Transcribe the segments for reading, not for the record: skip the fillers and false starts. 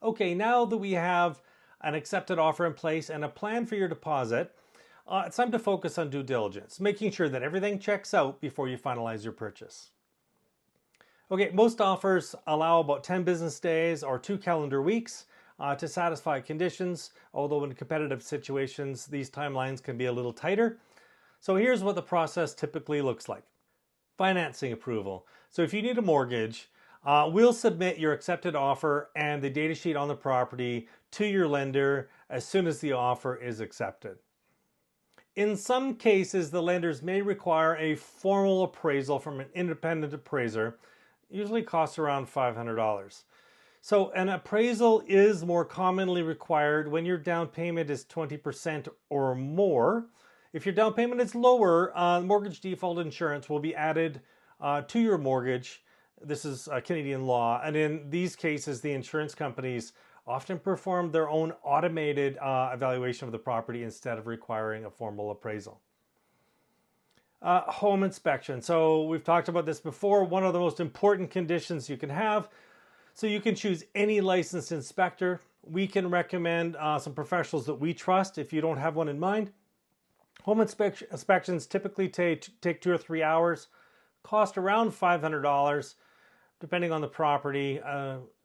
Okay, now that we have an accepted offer in place and a plan for your deposit, it's time to focus on due diligence, making sure that everything checks out before you finalize your purchase. Okay, most offers allow about 10 business days or 2 calendar weeks to satisfy conditions, although in competitive situations, these timelines can be a little tighter. So here's what the process typically looks like. Financing approval. So if you need a mortgage, we'll submit your accepted offer and the data sheet on the property to your lender as soon as the offer is accepted. In some cases, the lenders may require a formal appraisal from an independent appraiser. Usually costs around $500. So an appraisal is more commonly required when your down payment is 20% or more. If your down payment is lower, mortgage default insurance will be added to your mortgage. This is Canadian law. And in these cases, the insurance companies often perform their own automated evaluation of the property instead of requiring a formal appraisal. Home inspection. So we've talked about this before. One of the most important conditions you can have. So you can choose any licensed inspector. We can recommend some professionals that we trust if you don't have one in mind. Home inspections typically take 2 or 3 hours, cost around $500, depending on the property.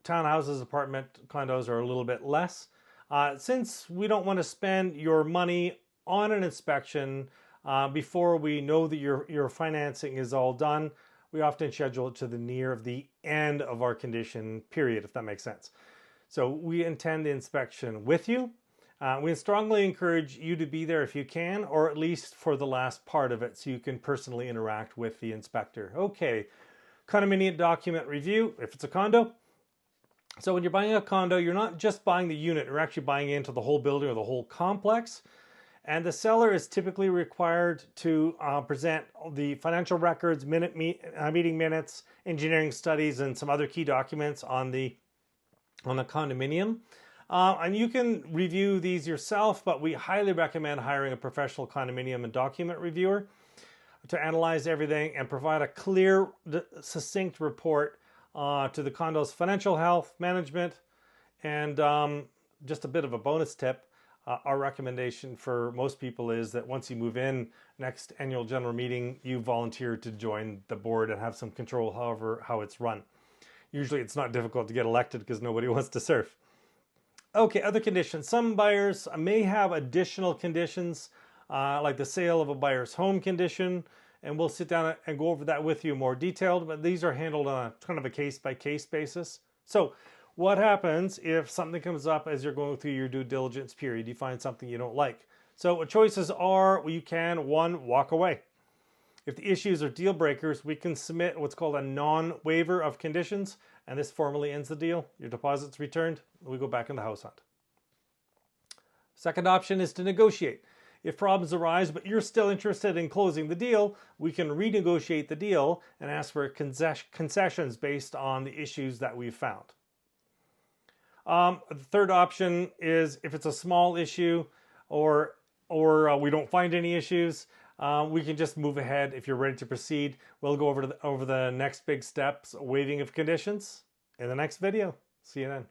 Townhouses, apartment condos are a little bit less. Since we don't want to spend your money on an inspection before we know that your financing is all done, we often schedule it to the near of the end of our condition period, if that makes sense. So we intend the inspection with you. We strongly encourage you to be there if you can, or at least for the last part of it so you can personally interact with the inspector. Okay, condominium document review, if it's a condo. So when you're buying a condo, you're not just buying the unit, you're actually buying into the whole building or the whole complex. And the seller is typically required to present the financial records, meeting minutes, engineering studies, and some other key documents on the condominium. And you can review these yourself, but we highly recommend hiring a professional condominium and document reviewer to analyze everything and provide a clear, succinct report to the condo's financial health management. And just a bit of a bonus tip, our recommendation for most people is that once you move in, next annual general meeting, you volunteer to join the board and have some control how it's run. Usually it's not difficult to get elected because nobody wants to serve. Okay, other conditions. Some buyers may have additional conditions like the sale of a buyer's home condition, and we'll sit down and go over that with you more detailed, but these are handled on a kind of a case-by-case basis. So what happens if something comes up as you're going through your due diligence period? You find something you don't like. So choices are, you can, 1, walk away. If the issues are deal breakers, we can submit what's called a non-waiver of conditions, and this formally ends the deal. Your deposit's returned, we go back in the house hunt. Second option is to negotiate. If problems arise, but you're still interested in closing the deal, we can renegotiate the deal and ask for concessions based on the issues that we've found. The third option is if it's a small issue or we don't find any issues, we can just move ahead. If you're ready to proceed, we'll go over the next big steps, waiving of conditions, in the next video. See you then.